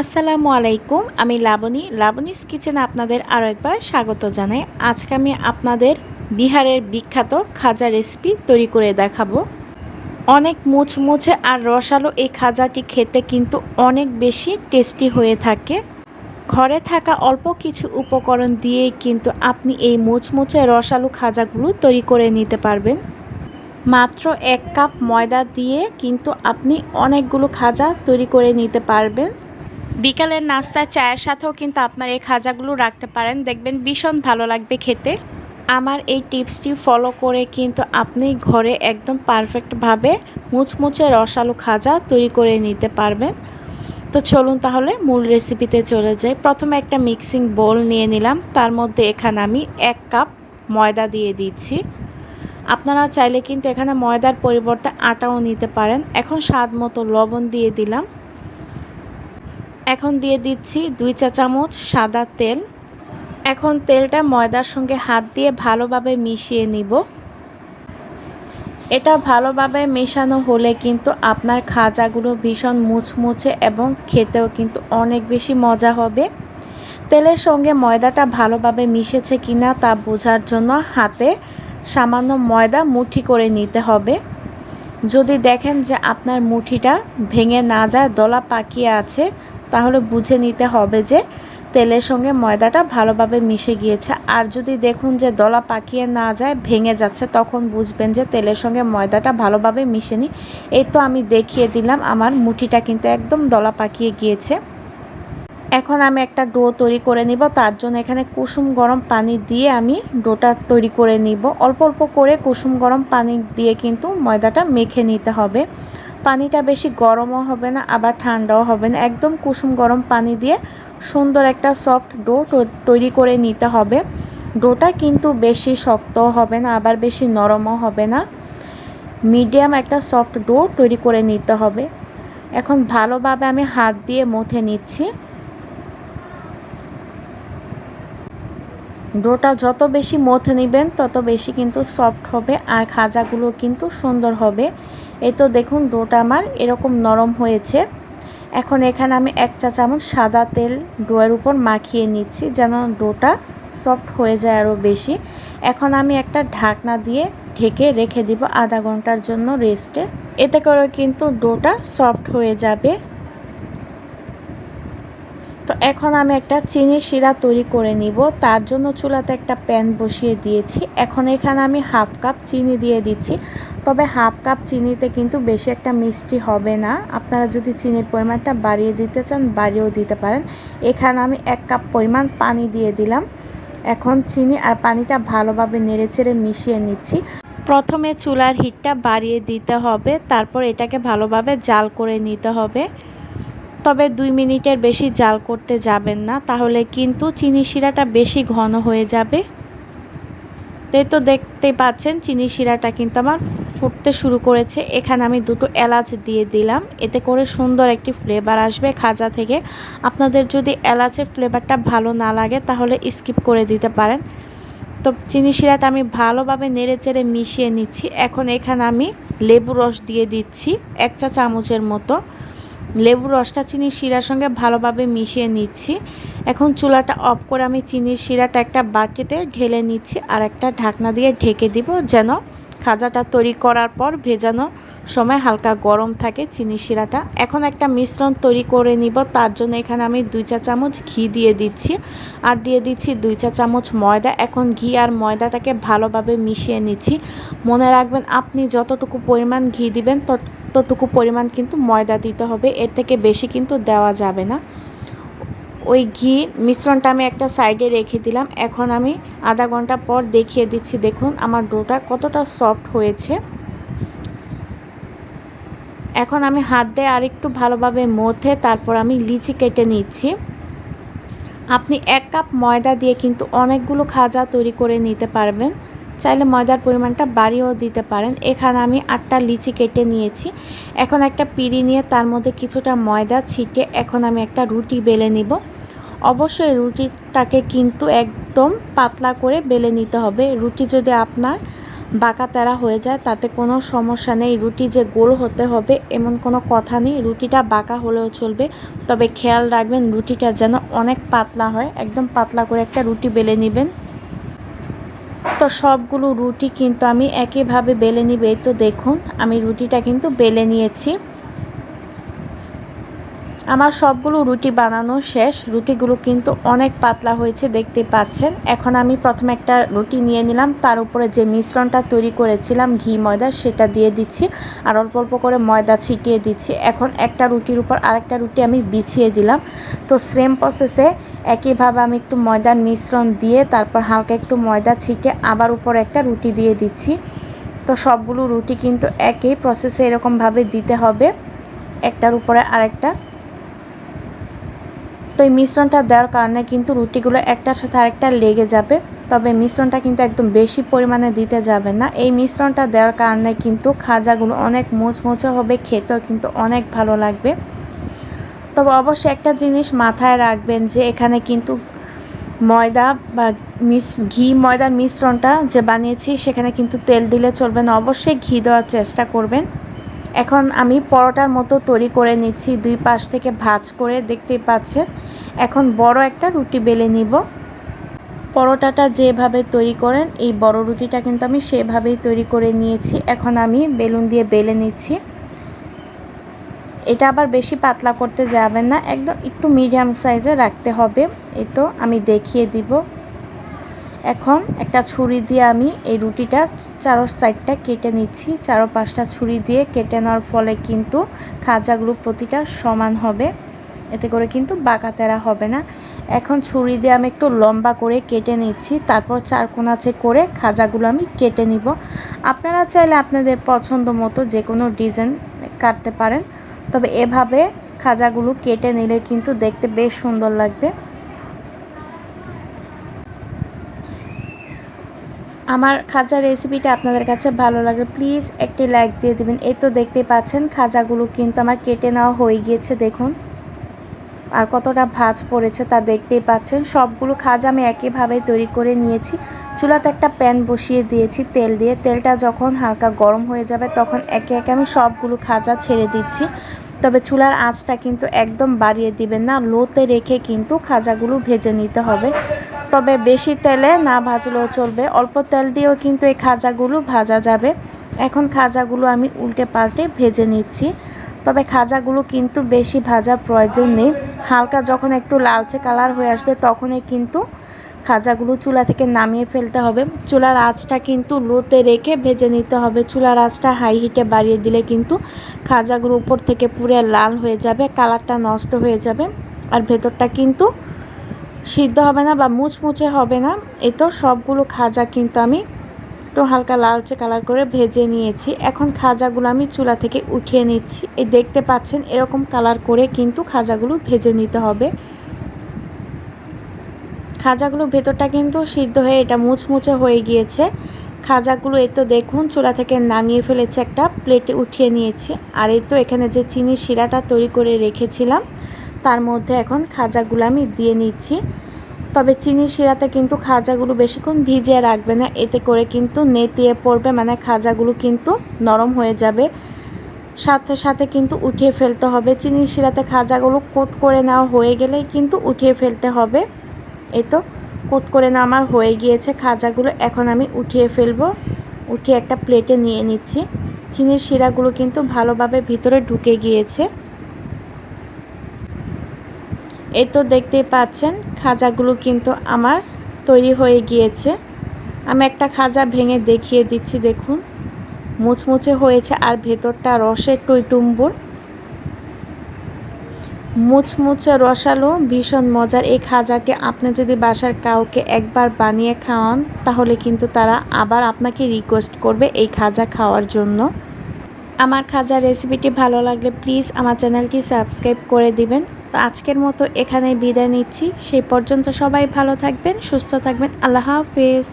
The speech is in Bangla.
আসসালামু আলাইকুম। আমি লাবণীস কিচেনে আপনাদের আরও একবার স্বাগত জানাই। আজকে আমি আপনাদের বিহারের বিখ্যাত খাজা রেসিপি তৈরি করে দেখাবো। অনেক মুচমুচে আর রসালো এই খাজাটি খেতে কিন্তু অনেক বেশি টেস্টি হয়ে থাকে। ঘরে থাকা অল্প কিছু উপকরণ দিয়েই কিন্তু আপনি এই মুচমুচে রসালো খাজাগুলো তৈরি করে নিতে পারবেন। মাত্র 1 কাপ ময়দা দিয়ে কিন্তু আপনি অনেকগুলো খাজা তৈরি করে নিতে পারবেন। বিকালের নাস্তায় চায়ের সাথেও কিন্তু আপনার এই খাজাগুলো রাখতে পারেন, দেখবেন ভীষণ ভালো লাগবে খেতে। আমার এই টিপসটি ফলো করে কিন্তু আপনি ঘরে একদম পারফেক্টভাবে মুচমুচে রসালো খাজা তৈরি করে নিতে পারবেন। তো চলুন তাহলে মূল রেসিপিতে চলে যাই। প্রথমে একটা মিক্সিং বোল নিয়ে নিলাম, তার মধ্যে এখানে আমি 1 কাপ ময়দা দিয়ে দিচ্ছি। আপনারা চাইলে কিন্তু এখানে ময়দার পরিবর্তে আটাও নিতে পারেন। এখন স্বাদ মতো লবণ দিয়ে দিলাম। এখন দিয়ে দিচ্ছি 2 চা চামচ সাদা তেল। এখন তেলটা ময়দার সঙ্গে হাত দিয়ে ভালোভাবে মিশিয়ে নিব। এটা ভালোভাবে মেশানো হলে কিন্তু আপনার খাজাগুলো ভীষণ মুচমুচে এবং খেতেও কিন্তু অনেক বেশি মজা হবে। তেলের সঙ্গে ময়দাটা ভালোভাবে মিশেছে কিনা তা বোঝার জন্য হাতে সামান্য ময়দা মুঠি করে নিতে হবে। যদি দেখেন যে আপনার মুঠিটা ভেঙে না যায়, দলা পাকিয়ে আছে, তাহলে বুঝে নিতে হবে যে তেলের সঙ্গে ময়দাটা ভালোভাবে মিশে গিয়েছে। আর যদি দেখুন যে দলা পাকিয়ে না যায়, ভেঙে যাচ্ছে, তখন বুঝবেন যে তেলের সঙ্গে ময়দাটা ভালোভাবে মিশেনি। এই তো আমি দেখিয়ে দিলাম আমার মুঠিটা কিন্তু একদম দলা পাকিয়ে গিয়েছে। এখন আমি একটা ডো তৈরি করে নিব। তার জন্য এখানে কুসুম গরম পানি দিয়ে আমি ডোটা তৈরি করে নিব। অল্প অল্প করে কুসুম গরম পানি দিয়ে কিন্তু ময়দাটা মেখে নিতে হবে। পানিটা বেশি গরমও হবে না, আবার ঠান্ডাও হবে না। একদম কুসুম গরম পানি দিয়ে সুন্দর একটা সফট ডো তৈরি করে নিতে হবে। ডোটা কিন্তু বেশি শক্তও হবে না, আবার বেশি নরমও হবে না। মিডিয়াম একটা সফট ডো তৈরি করে নিতে হবে। এখন ভালোভাবে আমি হাত দিয়ে মথে নিচ্ছি। ডোটা যত বেশি মথে নেবেন তত বেশি কিন্তু সফট হবে আর খাজাগুলো কিন্তু সুন্দর হবে। এই তো দেখুন ডোটা আমার এরকম নরম হয়েছে। এখন এখানে আমি 1 চা চামচ সাদা তেল ডোয়ের উপর মাখিয়ে নিচ্ছি যেন ডোটা সফট হয়ে যায় আরও বেশি। এখন আমি একটা ঢাকনা দিয়ে ঢেকে রেখে দিব আধা ঘন্টার জন্য রেস্টে। এতে করে কিন্তু ডোটা সফট হয়ে যাবে। তো এখন আমি একটা চিনির শিরা তৈরি করে নিব। তার জন্য চুলাতে একটা প্যান বসিয়ে দিয়েছি। এখন এখানে আমি 1/2 কাপ চিনি দিয়ে দিচ্ছি। তবে 1/2 কাপ চিনিতে কিন্তু বেশি একটা মিষ্টি হবে না। আপনারা যদি চিনির পরিমাণটা বাড়িয়ে দিতে চান বাড়িয়েও দিতে পারেন। এখানে আমি 1 কাপ পরিমাণ পানি দিয়ে দিলাম। এখন চিনি আর পানিটা ভালোভাবে নেড়েচেড়ে মিশিয়ে নিচ্ছি। প্রথমে চুলার হিটটা বাড়িয়ে দিতে হবে, তারপর এটাকে ভালোভাবে জাল করে নিতে হবে। তবে 2 মিনিটের বেশি জাল করতে যাবেন না, তাহলে কিন্তু চিনি শিরাটা বেশি ঘন হয়ে যাবে। তাই তো দেখতে পাচ্ছেন চিনি শিরাটা কিন্তু আমার ফুটতে শুরু করেছে। এখানে আমি 2টো এলাচ দিয়ে দিলাম, এতে করে সুন্দর একটি ফ্লেভার আসবে খাজা থেকে। আপনাদের যদি এলাচের ফ্লেভারটা ভালো না লাগে তাহলে স্কিপ করে দিতে পারেন। তো চিনি শিরাটা আমি ভালোভাবে নেড়েচেড়ে মিশিয়ে নিচ্ছি। এখন এখানে আমি লেবু রস দিয়ে দিচ্ছি 1 চা চামচের মতো। লেবুর রসটা চিনির শিরার সঙ্গে ভালোভাবে মিশিয়ে নিচ্ছি। এখন চুলাটা অফ করে আমি চিনির শিরাটা একটা বাটিতে ঢেলে নিচ্ছি আর একটা ঢাকনা দিয়ে ঢেকে দিব যেন খাজাটা তৈরি করার পর ভেজানোর সময় হালকা গরম থাকে চিনির শিরাটা। এখন একটা মিশ্রণ তৈরি করে নিব। তার জন্য এখানে আমি 2 চা চামচ ঘি দিয়ে দিচ্ছি আর দিয়ে দিচ্ছি 2 চা চামচ ময়দা। এখন ঘি আর ময়দাটাকে ভালোভাবে মিশিয়ে নিচ্ছি। মনে রাখবেন আপনি যতটুকু পরিমাণ ঘি দিবেন ততটুকু পরিমাণ কিন্তু ময়দা দিতে হবে, এর থেকে বেশি কিন্তু দেওয়া যাবে না। ওই ঘি মিশ্রণটা আমি একটা সাইডে রেখে দিলাম। এখন আমি আধা ঘন্টা পর দেখিয়ে দিচ্ছি। দেখুন আমার ডোটা কতটা সফট হয়েছে। এখন আমি হাত দিয়ে আরেকটু ভালোভাবে মথে তারপর আমি লিচি কেটে নিচ্ছি। আপনি 1 কাপ ময়দা দিয়ে কিন্তু অনেকগুলো খাজা তৈরি করে নিতে পারবেন। চাইলে ময়দার পরিমাণটা বাড়িয়েও দিতে পারেন। এখানে আমি 8টা লিচি কেটে নিয়েছি। এখন একটা পিঁড়ি নিয়ে তার মধ্যে কিছুটা ময়দা ছিটে এখন আমি একটা রুটি বেলে নিব। অবশ্যই রুটিটাকে কিন্তু একদম পাতলা করে বেলে নিতে হবে। রুটি যদি আপনার বাঁকা তেরা হয়ে যায় তাতে কোনো সমস্যা নেই। রুটি যে গোল হতে হবে এমন কোনো কথা নেই, রুটিটা বাঁকা হলেও চলবে। তবে খেয়াল রাখবেন রুটিটা যেন অনেক পাতলা হয়, একদম পাতলা করে একটা রুটি বেলে নেবেন। তো সবগুলো রুটি কিন্তু আমি একইভাবে বেলে নিব। এই তো দেখুন আমি রুটিটা কিন্তু বেলে নিয়েছি। আমার সবগুলো রুটি বানানো শেষ। রুটিগুলো কিন্তু অনেক পাতলা হয়েছে দেখতে পাচ্ছেন। এখন আমি প্রথমে একটা রুটি নিয়ে নিলাম, তার উপরে যে মিশ্রণটা তৈরি করেছিলাম ঘি ময়দা সেটা দিয়ে দিচ্ছি, আর অল্প অল্প করে ময়দা ছিটিয়ে দিচ্ছি। এখন একটা রুটির উপর আরেকটা রুটি আমি বিছিয়ে দিলাম। তো সেম প্রসেসে একইভাবে আমি একটু ময়দার মিশ্রণ দিয়ে তারপর হালকা একটু ময়দা ছিটিয়ে আবার উপরে একটা রুটি দিয়ে দিচ্ছি। তো সবগুলো রুটি কিন্তু একই প্রসেসে এরকমভাবে দিতে হবে, একটার উপরে আরেকটা। তো এই মিশ্রণটা দেওয়ার কারণে কিন্তু রুটিগুলো একটার সাথে আরেকটা লেগে যাবে। তবে মিশ্রণটা কিন্তু একদম বেশি পরিমাণে দিতে যাবে না। এই মিশ্রণটা দেওয়ার কারণে কিন্তু খাজাগুলো অনেক মুচমুচে হবে, খেতেও কিন্তু অনেক ভালো লাগবে। তবে অবশ্যই একটা জিনিস মাথায় রাখবেন যে এখানে কিন্তু ময়দা বা ঘি ময়দার মিশ্রণটা যে বানিয়েছি সেখানে কিন্তু তেল দিলে চলবে না, অবশ্যই ঘি দেওয়ার চেষ্টা করবেন। এখন আমি পরোটার মতো তৈরি করে নিচ্ছি, দুই পাশ থেকে ভাঁজ করে, দেখতেই পাচ্ছেন। এখন বড় একটা রুটি বেলে নিব। পরোটাটা যেভাবে তৈরি করেন এই বড় রুটিটা কিন্তু আমি সেভাবেই তৈরি করে নিয়েছি। এখন আমি বেলুন দিয়ে বেলে নিচ্ছি। এটা আবার বেশি পাতলা করতে যাবেন না, একদম একটু মিডিয়াম সাইজে রাখতে হবে। এই তো আমি দেখিয়ে দিব। এখন একটা ছুরি দিয়ে আমি এই রুটিটার চারো সাইডটা কেটে নিচ্ছি। চারো পাঁচটা ছুরি দিয়ে কেটে নেওয়ার ফলে কিন্তু খাজাগুলো প্রতিটা সমান হবে, এতে করে কিন্তু বাঁকা তেরা হবে না। এখন ছুরি দিয়ে আমি একটু লম্বা করে কেটে নিচ্ছি, তারপর চার কোণাচে করে খাজাগুলো আমি কেটে নিব। আপনারা চাইলে আপনাদের পছন্দ মতো যে কোনো ডিজাইন কাটতে পারেন, তবে এভাবে খাজাগুলো কেটে নিলে কিন্তু দেখতে বেশ সুন্দর লাগবে। আমার খাজার রেসিপিটা আপনাদের কাছে ভালো লাগে প্লিজ একটি লাইক দিয়ে দিবেন। এই তো দেখতে পাচ্ছেন খাজাগুলো কিন্তু আমার কেটে নেওয়া হয়ে গিয়েছে, দেখুন আর কতটা ভাঁজ পড়েছে তা দেখতেই পাচ্ছেন। সবগুলো খাজা আমি একইভাবে তৈরি করে নিয়েছি। চুলাতে একটা প্যান বসিয়ে দিয়েছি তেল দিয়ে, তেলটা যখন হালকা গরম হয়ে যাবে তখন একে একে আমি সবগুলো খাজা ছেড়ে দিচ্ছি। তবে চুলার আঁচটা কিন্তু একদম বাড়িয়ে দিবেন না, লোতে রেখে কিন্তু খাজাগুলো ভেজে নিতে হবে। তবে বেশি তেলে না ভাজলেও চলবে, অল্প তেল দিয়েও কিন্তু এই খাজাগুলো ভাজা যাবে। এখন খাজাগুলো আমি উল্টে পাল্টে ভেজে নিচ্ছি। তবে খাজাগুলো কিন্তু বেশি ভাজার প্রয়োজন নেই, হালকা যখন একটু লালচে কালার হয়ে আসবে তখনই কিন্তু খাজাগুলো চুলা থেকে নামিয়ে ফেলতে হবে। চুলার আঁচটা কিন্তু লোতে রেখে ভেজে নিতে হবে। চুলার আঁচটা হাই হিটে বাড়িয়ে দিলে কিন্তু খাজাগুলো উপর থেকে পুরো লাল হয়ে যাবে, কালারটা নষ্ট হয়ে যাবে, আর ভেতরটা কিন্তু সিদ্ধ হবে না বা মুচমুচে হবে না। এই তো সবগুলো খাজা কিন্তু আমি একটু হালকা লালচে কালার করে ভেজে নিয়েছি। এখন খাজাগুলো আমি চুলা থেকে উঠিয়ে নিচ্ছি। এই দেখতে পাচ্ছেন এরকম কালার করে কিন্তু খাজাগুলো ভেজে নিতে হবে। খাজাগুলো ভেতরটা কিন্তু সিদ্ধ হয়ে এটা মুচমুচে হয়ে গিয়েছে। খাজাগুলো এই তো দেখুন চুলা থেকে নামিয়ে ফেলেছে, একটা প্লেটে উঠিয়ে নিয়েছি। আর এই তো এখানে যে চিনির শিরাটা তৈরি করে রেখেছিলাম তার মধ্যে এখন খাজাগুলো আমি দিয়ে নিচ্ছি। তবে চিনির শিরাতে কিন্তু খাজাগুলো বেশিক্ষণ ভিজিয়ে রাখবে না, এতে করে কিন্তু নেতিয়ে পড়বে, মানে খাজাগুলো কিন্তু নরম হয়ে যাবে। সাথে সাথে কিন্তু উঠিয়ে ফেলতে হবে। চিনির শিরাতে খাজাগুলো কোট করে নেওয়া হয়ে গেলেই কিন্তু উঠিয়ে ফেলতে হবে। এই তো কোট করে নেওয়া আমার হয়ে গিয়েছে খাজাগুলো, এখন আমি উঠিয়ে ফেলবো। উঠিয়ে একটা প্লেটে নিয়ে নিচ্ছি। চিনির শিরাগুলো কিন্তু ভালোভাবে ভিতরে ঢুকে গিয়েছে। এই তো দেখতেই পাচ্ছেন খাজাগুলো কিন্তু আমার তৈরি হয়ে গিয়েছে। আমি একটা খাজা ভেঙে দেখিয়ে দিচ্ছি, দেখুন মুচমুচে হয়েছে আর ভেতরটা রসে টইটুম্বুর, মুচমুচে রসালো, ভীষণ মজার। এই খাজাকে আপনি যদি বাসার কাউকে একবার বানিয়ে খাওয়ান তাহলে কিন্তু তারা আবার আপনাকে রিকোয়েস্ট করবে এই খাজা খাওয়ার জন্য। আমার খাজার রেসিপিটি ভালো লাগলে প্লিজ আমার চ্যানেলটি সাবস্ক্রাইব করে দিবেন। তো আজকের মতো এখানেই বিদায় নিচ্ছি, সেই পর্যন্ত সবাই ভালো থাকবেন, সুস্থ থাকবেন। আল্লাহ হাফেজ।